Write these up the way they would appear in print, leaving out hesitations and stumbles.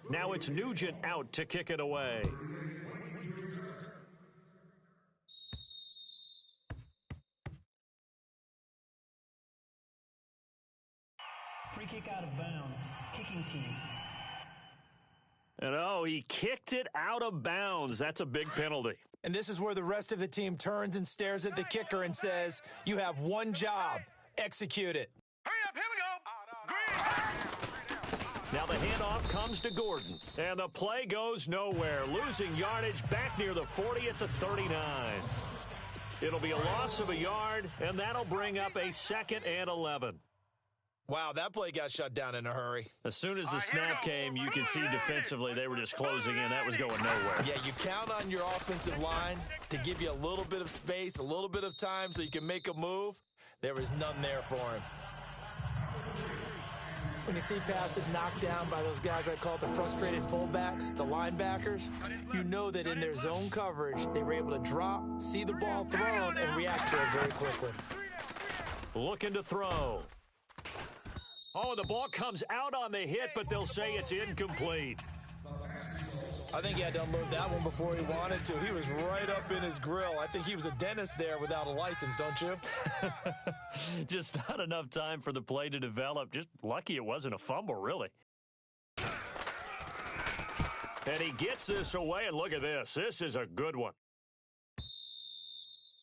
Now it's Nugent out to kick it away. Free kick out of bounds. Kicking team. And he kicked it out of bounds. That's a big penalty. And this is where the rest of the team turns and stares at the kicker and says, you have one job. Execute it. Hurry up, here we go. Green. Now the handoff comes to Gordon. And the play goes nowhere. Losing yardage back near the 40 at the 39. It'll be a loss of a yard, and that'll bring up a 2nd and 11. Wow, that play got shut down in a hurry. As soon as the snap came, you could see defensively they were just closing in. That was going nowhere. Yeah, you count on your offensive line to give you a little bit of space, a little bit of time so you can make a move. There was none there for him. When you see passes knocked down by those guys I call the frustrated fullbacks, the linebackers, you know that in their zone coverage, they were able to drop, see the ball thrown, and react to it very quickly. Looking to throw. Oh, the ball comes out on the hit, but they'll say it's incomplete. I think he had to unload that one before he wanted to. He was right up in his grill. I think he was a dentist there without a license, don't you? Just not enough time for the play to develop. Just lucky it wasn't a fumble, really. And he gets this away, and look at this. This is a good one.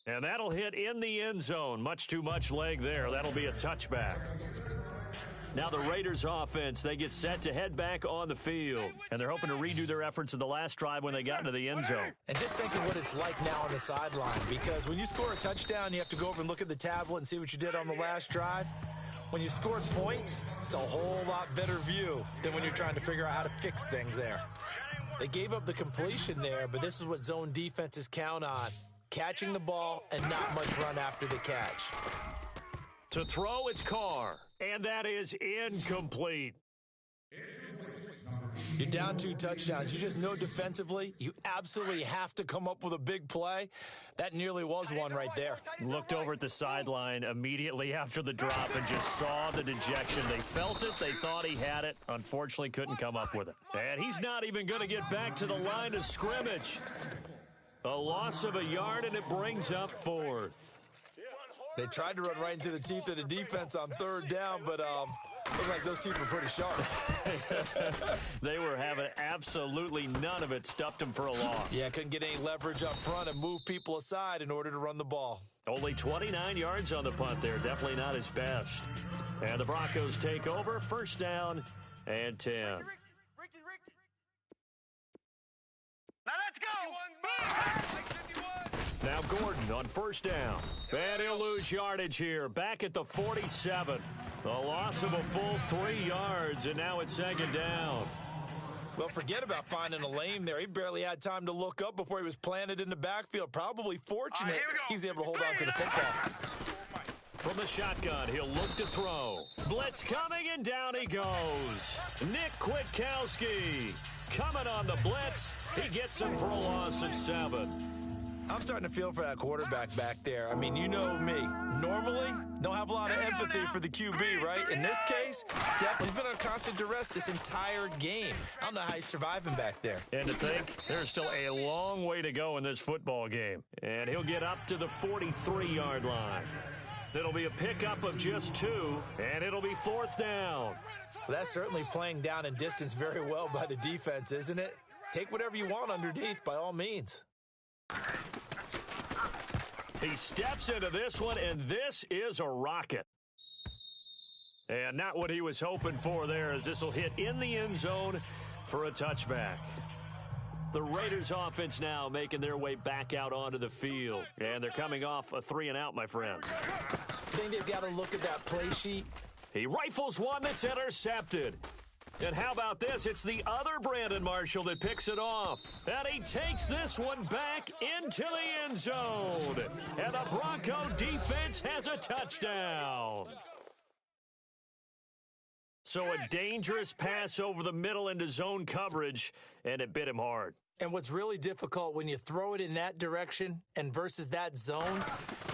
And that'll hit in the end zone. Much too much leg there. That'll be a touchback. Now the Raiders offense, they get set to head back on the field. And they're hoping to redo their efforts in the last drive when they got into the end zone. And just think of what it's like now on the sideline. Because when you score a touchdown, you have to go over and look at the tablet and see what you did on the last drive. When you scored points, it's a whole lot better view than when you're trying to figure out how to fix things there. They gave up the completion there, but this is what zone defenses count on. Catching the ball and not much run after the catch. To throw, it's Carr. And that is incomplete. You're down 2 touchdowns. You just know defensively, you absolutely have to come up with a big play. That nearly was one right there. Looked over at the sideline immediately after the drop and just saw the dejection. They felt it. They thought he had it. Unfortunately, couldn't come up with it. And he's not even going to get back to the line of scrimmage. A loss of a yard, and it brings up 4th. They tried to run right into the teeth of the defense on 3rd down, but looked like those teeth were pretty sharp. They were having absolutely none of it. Stuffed them for a loss. Yeah, couldn't get any leverage up front and move people aside in order to run the ball. Only 29 yards on the punt there. Definitely not his best. And the Broncos take over. 1st down and 10. Now let's go. Now Gordon on 1st down. And he'll lose yardage here. Back at the 47. A loss of a full 3 yards, and now it's 2nd down. Well, forget about finding a lane there. He barely had time to look up before he was planted in the backfield. Probably fortunate he was able to hold on to the football. From the shotgun, he'll look to throw. Blitz coming, and down he goes. Nick Kwiatkowski coming on the blitz. He gets him for a loss of 7. I'm starting to feel for that quarterback back there. I mean, you know me. Normally, don't have a lot of empathy for the QB, right? In this case, definitely he's been on constant duress this entire game. I don't know how he's surviving back there. And to think, there's still a long way to go in this football game. And he'll get up to the 43-yard line. It'll be a pickup of just 2, and it'll be 4th down. Well, that's certainly playing down and distance very well by the defense, isn't it? Take whatever you want underneath, by all means. He steps into this one, and this is a rocket. And not what he was hoping for there, as this will hit in the end zone for a touchback. The Raiders offense now making their way back out onto the field. And they're coming off a 3-and-out, my friend. I think they've got to look at that play sheet. He rifles one that's intercepted. And how about this? It's the other Brandon Marshall that picks it off. And he takes this one back into the end zone. And the Bronco defense has a touchdown. So a dangerous pass over the middle into zone coverage, and it bit him hard. And what's really difficult when you throw it in that direction and versus that zone,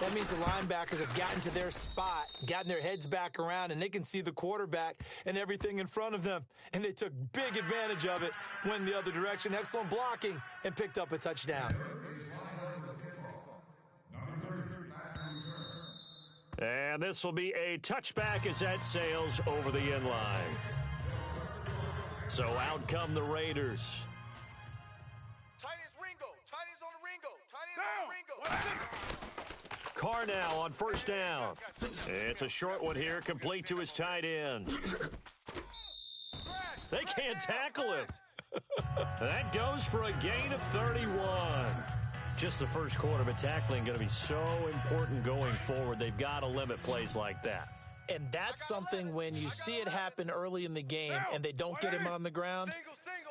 that means the linebackers have gotten to their spot, gotten their heads back around, and they can see the quarterback and everything in front of them. And they took big advantage of it, went the other direction, excellent blocking, and picked up a touchdown. And this will be a touchback as that sails over the end line. So out come the Raiders. Carr now on first down. It's a short one here, complete to his tight end. They can't tackle him. That goes for a gain of 31. Just the first quarter, but tackling going to be so important going forward. They've got to limit plays like that. And that's something when you see it happen early in the game and they don't get him on the ground,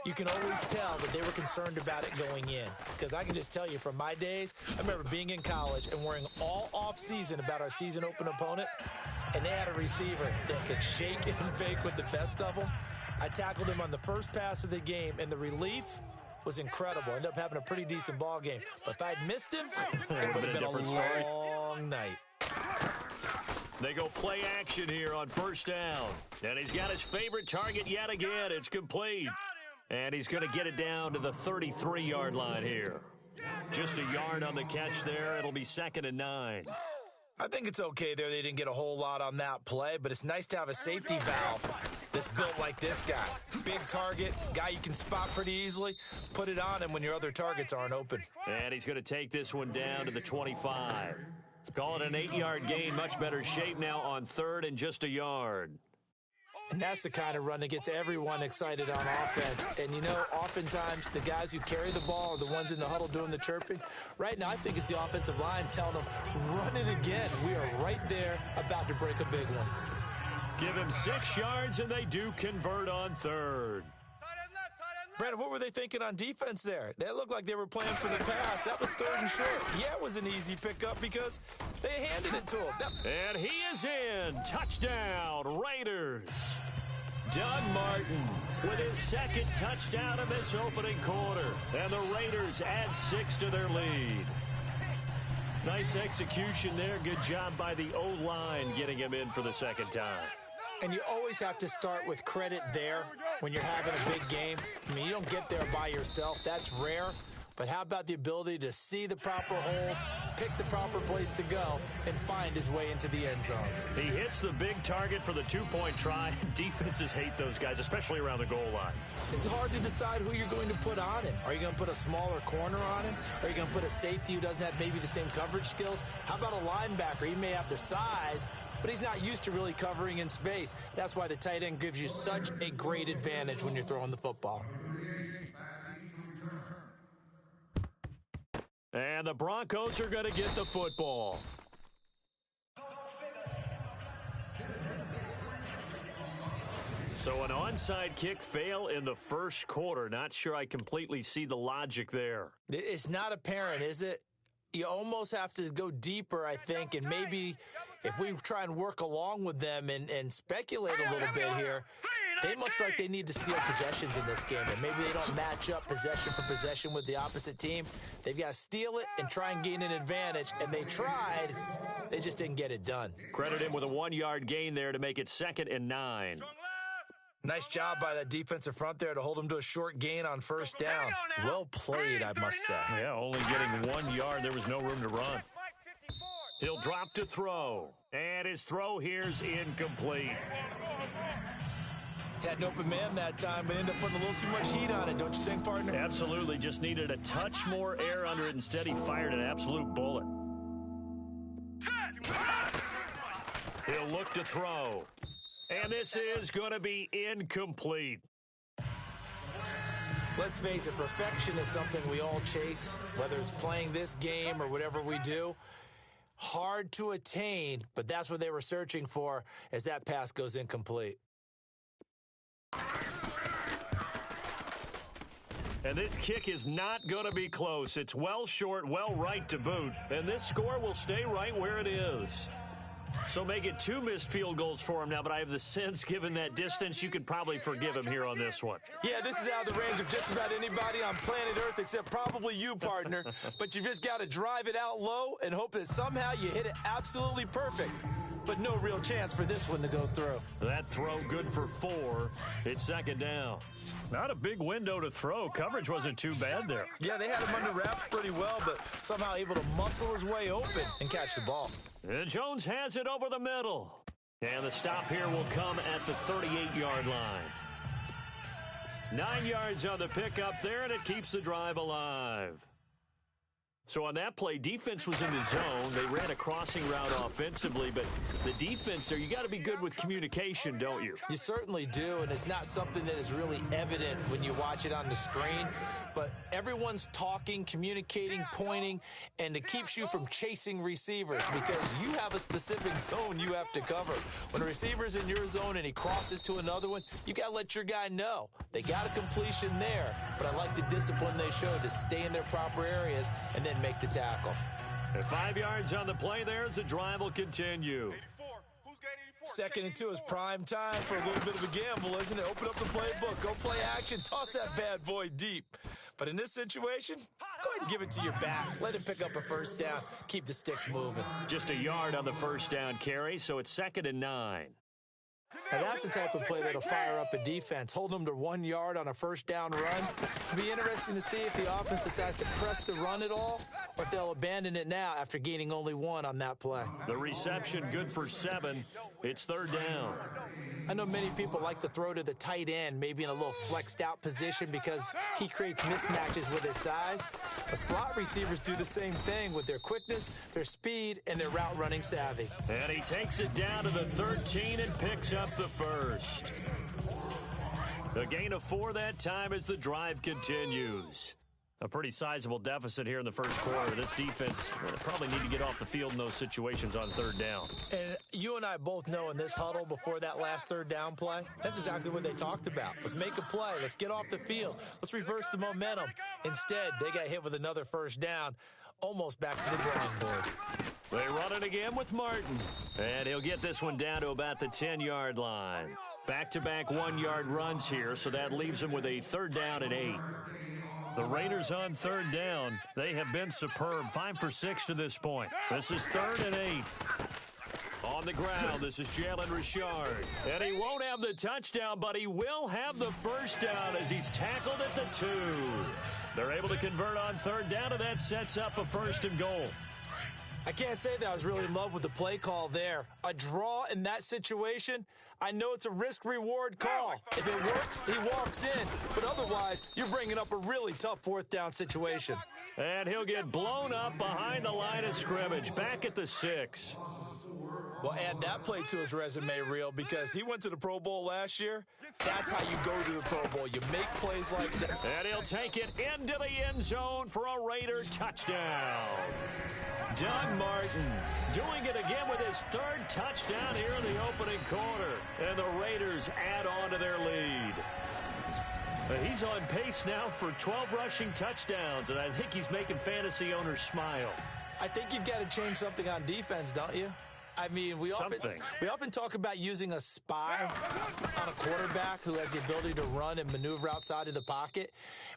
you can always tell that they were concerned about it going in. Because I can just tell you from my days, I remember being in college and worrying all off-season about our season open opponent, and they had a receiver that could shake and bake with the best of them. I tackled him on the first pass of the game, and the relief was incredible. Ended up having a pretty decent ball game. But if I'd missed him, it would have been a long night. They go play action here on first down. And he's got his favorite target yet again. It's complete. And he's going to get it down to the 33-yard line here. Just a yard on the catch there. It'll be 2nd and 9. I think it's okay there. They didn't get a whole lot on that play, but it's nice to have a safety valve that's built like this guy. Big target, guy you can spot pretty easily. Put it on him when your other targets aren't open. And he's going to take this one down to the 25. Call it an 8-yard gain. Much better shape now on 3rd and just a yard. And that's the kind of run that gets everyone excited on offense. And, you know, oftentimes the guys who carry the ball are the ones in the huddle doing the chirping. Right now, I think it's the offensive line telling them, run it again. We are right there about to break a big one. Give him 6 yards, and they do convert on 3rd. Brandon, what were they thinking on defense there? That looked like they were playing for the pass. That was 3rd and short. Yeah, it was an easy pickup because they handed it to him. And he is in. Touchdown, Raiders. Doug Martin with his 2nd touchdown of this opening quarter. And the Raiders add 6 to their lead. Nice execution there. Good job by the O-line getting him in for the 2nd time. And you always have to start with credit there when you're having a big game. I mean, you don't get there by yourself. That's rare. But how about the ability to see the proper holes, pick the proper place to go, and find his way into the end zone? He hits the big target for the 2-point try. Defenses hate those guys, especially around the goal line. It's hard to decide who you're going to put on him. Are you going to put a smaller corner on him? Are you going to put a safety who doesn't have maybe the same coverage skills? How about a linebacker? He may have the size, but he's not used to really covering in space. That's why the tight end gives you such a great advantage when you're throwing the football. And the Broncos are going to get the football. So an onside kick fail in the first quarter. Not sure I completely see the logic there. It's not apparent, is it? You almost have to go deeper, I think, and maybe if we try and work along with them and speculate a little bit here, they must like they need to steal possessions in this game, and maybe they don't match up possession for possession with the opposite team. They've got to steal it and try and gain an advantage, and they tried. They just didn't get it done. Credit him with a 1-yard gain there to make it 2nd and 9. Nice job by that defensive front there to hold him to a short gain on first down. Well played, I must say. Yeah, only getting 1 yard. There was no room to run. He'll drop to throw. And his throw here's incomplete. Had an open man that time, but ended up putting a little too much heat on it, don't you think, partner? Absolutely. Just needed a touch more air under it. Instead, he fired an absolute bullet. He'll look to throw. And this is going to be incomplete. Let's face it, perfection is something we all chase, whether it's playing this game or whatever we do. Hard to attain, but that's what they were searching for as that pass goes incomplete. And this kick is not going to be close. It's well short, well right to boot. And this score will stay right where it is. So make it 2 missed field goals for him now, but I have the sense, given that distance, you could probably forgive him here on this one. Yeah, this is out of the range of just about anybody on planet Earth except probably you, partner. But you just got to drive it out low and hope that somehow you hit it absolutely perfect. But no real chance for this one to go through. That throw good for 4. It's second down. Not a big window to throw. Coverage wasn't too bad there. Yeah, they had him under wraps pretty well, but somehow able to muscle his way open and catch the ball. And Jones has it over the middle. And the stop here will come at the 38-yard line. 9 yards on the pickup there, and it keeps the drive alive. So on that play, defense was in the zone. They ran a crossing route offensively, but the defense there, you got to be good with communication, don't you? You certainly do, and it's not something that is really evident when you watch it on the screen. But everyone's talking, communicating, pointing, and it keeps you from chasing receivers because you have a specific zone you have to cover. When a receiver's in your zone and he crosses to another one, you got to let your guy know. They got a completion there, but I like the discipline they show to stay in their proper areas and then make the tackle. And 5 yards on the play there as the drive will continue. 2nd and 2 is prime time for a little bit of a gamble, isn't it? Open up the playbook, go play action, toss that bad boy deep. But in this situation, go ahead and give it to your back. Let him pick up a first down. Keep the sticks moving. Just a yard on the first down carry, so it's 2nd and 9. Now that's the type of play that'll fire up a defense. Hold them to 1 yard on a first down run. It'll be interesting to see if the offense decides to press the run at all or if they'll abandon it now after gaining only 1 on that play. The reception good for 7. It's 3rd down. I know many people like to throw to the tight end, maybe in a little flexed out position because he creates mismatches with his size. But slot receivers do the same thing with their quickness, their speed, and their route running savvy. And he takes it down to the 13 and picks up the first. A gain of 4 that time as the drive continues. A pretty sizable deficit here in the first quarter. This defense probably need to get off the field in those situations on 3rd down. And you and I both know in this huddle before that last 3rd down play, that's exactly what they talked about. Let's make a play. Let's get off the field. Let's reverse the momentum. Instead, they got hit with another first down, almost back to the drawing board. They run it again with Martin. And he'll get this one down to about the 10-yard line. Back-to-back 1-yard runs here, so that leaves them with a 3rd down and 8. The Raiders on 3rd down. They have been superb. 5 for 6 to this point. This is 3rd and 8. On the ground, this is Jalen Richard. And he won't have the touchdown, but he will have the first down as he's tackled at the 2. They're able to convert on 3rd down, and that sets up a 1st and goal. I can't say that I was really in love with the play call there. A draw in that situation, I know it's a risk-reward call. If it works, he walks in. But otherwise, you're bringing up a really tough 4th down situation. And he'll get blown up behind the line of scrimmage, back at the 6. Well, add that play to his resume reel because he went to the Pro Bowl last year. That's how you go to the Pro Bowl. You make plays like that. And he'll take it into the end zone for a Raider touchdown. Doug Martin doing it again with his 3rd touchdown here in the opening quarter. And the Raiders add on to their lead. He's on pace now for 12 rushing touchdowns, and I think he's making fantasy owners smile. I think you've got to change something on defense, don't you? I mean, we often talk about using a spy on a quarterback who has the ability to run and maneuver outside of the pocket.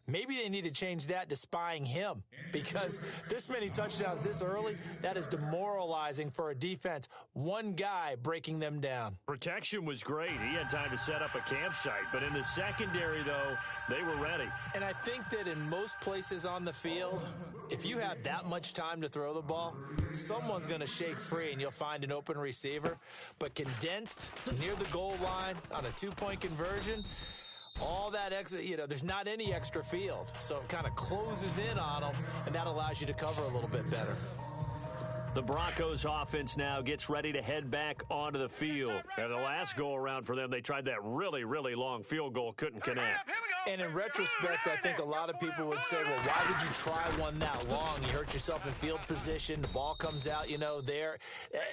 Maybe they need to change that to spying him because this many touchdowns this early, that is demoralizing for a defense. One guy breaking them down. Protection was great. He had time to set up a campsite, but in the secondary, though, they were ready. And I think that in most places on the field, if you have that much time to throw the ball, someone's going to shake free and you'll find an open receiver. But condensed near the goal line on a 2-point conversion, all that extra, there's not any extra field. So it kind of closes in on them, and that allows you to cover a little bit better. The Broncos offense now gets ready to head back onto the field. And the last go-around for them, they tried that really, really long field goal, couldn't connect. And in retrospect, I think a lot of people would say, well, why did you try one that long? You hurt yourself in field position. The ball comes out, there.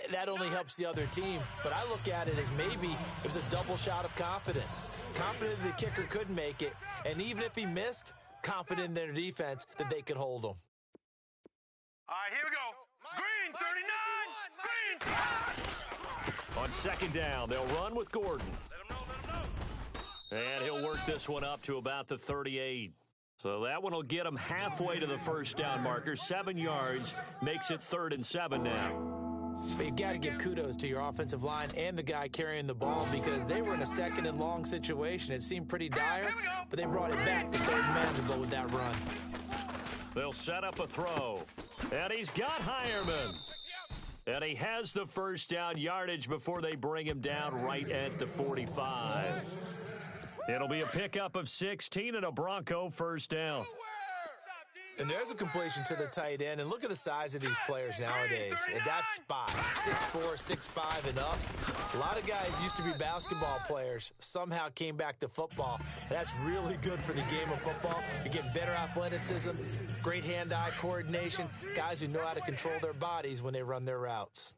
That only helps the other team. But I look at it as maybe it was a double shot of confidence. Confident the kicker could make it. And even if he missed, confident in their defense that they could hold him. All right, here we go. Green 39. Green. On second down, they'll run with Gordon. And he'll work this one up to about the 38. So that one will get him halfway to the first down marker. 7 yards makes it 3rd and 7 now. But you've got to give kudos to your offensive line and the guy carrying the ball because they were in a 2nd and long situation. It seemed pretty dire, but they brought it back to 3rd and manageable with that run. They'll set up a throw. And he's got Hireman. And he has the first down yardage before they bring him down right at the 45. It'll be a pickup of 16 and a Bronco first down. And there's a completion to the tight end. And look at the size of these players nowadays. At that spot, 6'4", 6'5", and up. A lot of guys used to be basketball players, somehow came back to football. And that's really good for the game of football. You're getting better athleticism, great hand-eye coordination, guys who know how to control their bodies when they run their routes.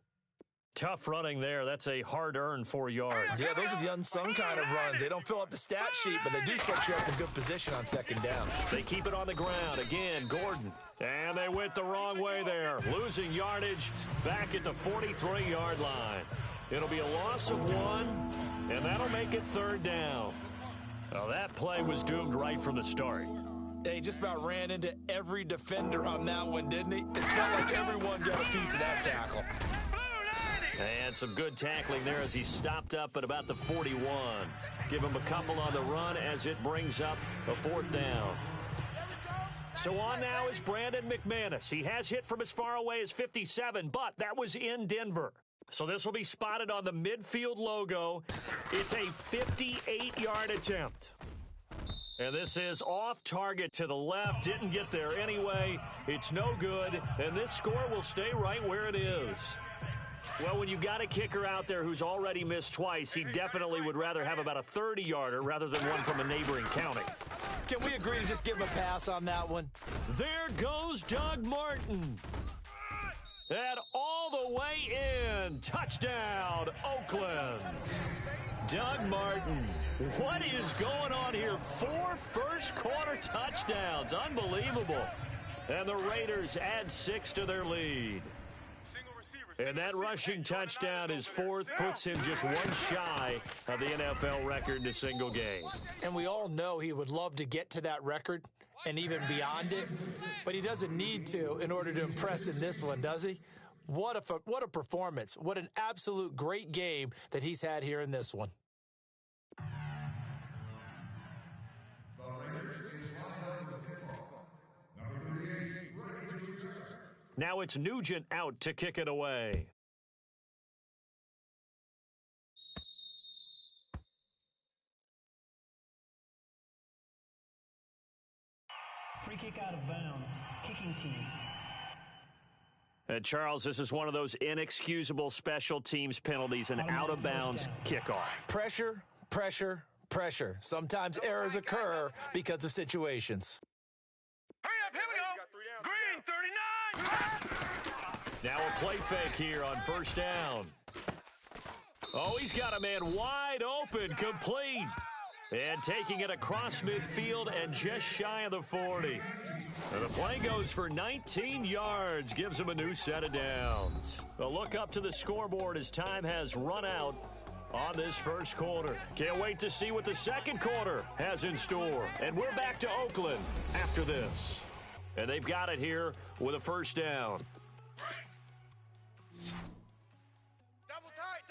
Tough running there. That's a hard-earned 4 yards. Yeah, those are the unsung kind of runs. They don't fill up the stat sheet, but they do set you up in good position on second down. They keep it on the ground. Again, Gordon. And they went the wrong way there. Losing yardage back at the 43-yard line. It'll be a loss of 1, and that'll make it 3rd down. Well, that play was doomed right from the start. He just about ran into every defender on that one, didn't he? It felt like everyone got a piece of that tackle. And some good tackling there as he stopped up at about the 41. Give him a couple on the run as it brings up a 4th down. So on now is Brandon McManus. He has hit from as far away as 57, but that was in Denver. So this will be spotted on the midfield logo. It's a 58-yard attempt. And this is off target to the left. Didn't get there anyway. It's no good. And this score will stay right where it is. Well, when you've got a kicker out there who's already missed twice, he definitely would rather have about a 30-yarder rather than one from a neighboring county. Can we agree to just give him a pass on that one? There goes Doug Martin. And all the way in. Touchdown, Oakland. Doug Martin. What is going on here? 4 first-quarter touchdowns. Unbelievable. And the Raiders add 6 to their lead. And that rushing touchdown, his 4th, puts him just 1 shy of the NFL record in a single game. And we all know he would love to get to that record and even beyond it, but he doesn't need to in order to impress in this one, does he? What a performance. What an absolute great game that he's had here in this one. Now it's Nugent out to kick it away. Free kick out of bounds. Kicking team. And Charles, this is one of those inexcusable special teams penalties, an out-of-bounds kickoff. Pressure, pressure, pressure. Sometimes errors occur because of situations. Hurry up, here we go. Green, 39. Now a play fake here on first down. Oh, he's got a man wide open, complete. And taking it across midfield and just shy of the 40. And the play goes for 19 yards, gives him a new set of downs. A look up to the scoreboard as time has run out on this first quarter. Can't wait to see what the second quarter has in store. And we're back to Oakland after this. And they've got it here with a first down. Double tight.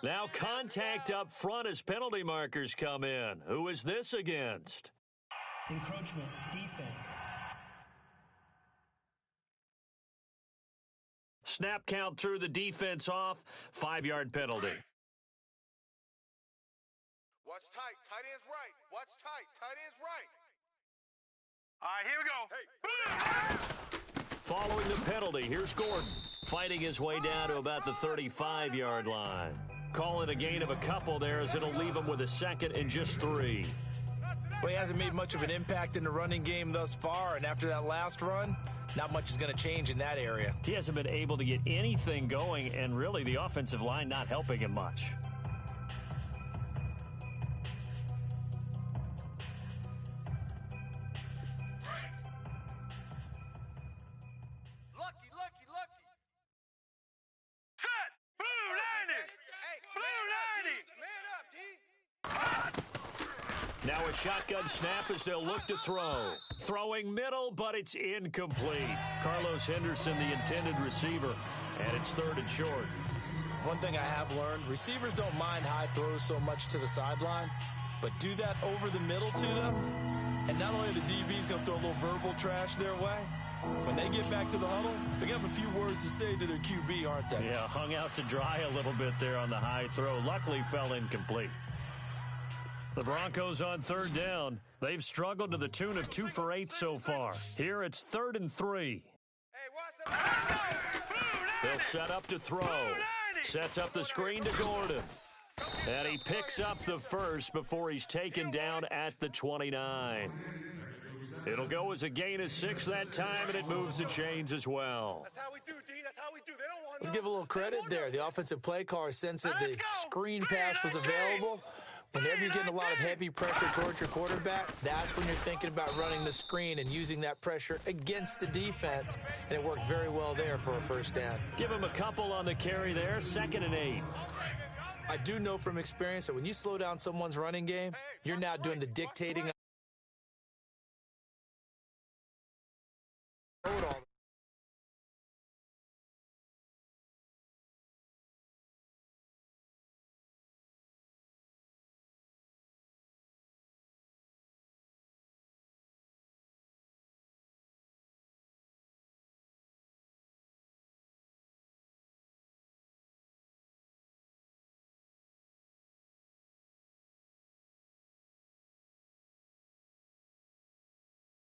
Now contact up front as penalty markers come in. Who is this against? Encroachment, defense. Snap count through the defense off. 5-yard penalty. Watch tight. Tight end's right. Watch tight. Tight end's right. All right, here we go. Hey. Following the penalty, here's Gordon. Fighting his way down to about the 35-yard line. Call it a gain of a couple there as it'll leave him with a second and just 3. Well, he hasn't made much of an impact in the running game thus far, and after that last run, not much is going to change in that area. He hasn't been able to get anything going, and really the offensive line not helping him much. Now a shotgun snap as they'll look to throw. Throwing middle, but it's incomplete. Carlos Henderson, the intended receiver, and it's 3rd and short. One thing I have learned, receivers don't mind high throws so much to the sideline, but do that over the middle to them, and not only are the DBs going to throw a little verbal trash their way, when they get back to the huddle, they're going to have a few words to say to their QB, aren't they? Yeah, hung out to dry a little bit there on the high throw. Luckily fell incomplete. The Broncos on 3rd down. They've struggled to the tune of 2 for 8 so far. Here it's 3rd and 3. They'll set up to throw. Sets up the screen to Gordon. And he picks up the first before he's taken down at the 29. It'll go as a gain of 6 that time, and it moves the chains as well. That's how we do, D. That's how we do. They don't want Let's give a little credit there. The offensive play caller sensed that the screen pass was available. Whenever you're getting a lot of heavy pressure towards your quarterback, that's when you're thinking about running the screen and using that pressure against the defense, and it worked very well there for a 1st down. Give him a couple on the carry there, 2nd and 8. I do know from experience that when you slow down someone's running game, you're now doing the dictating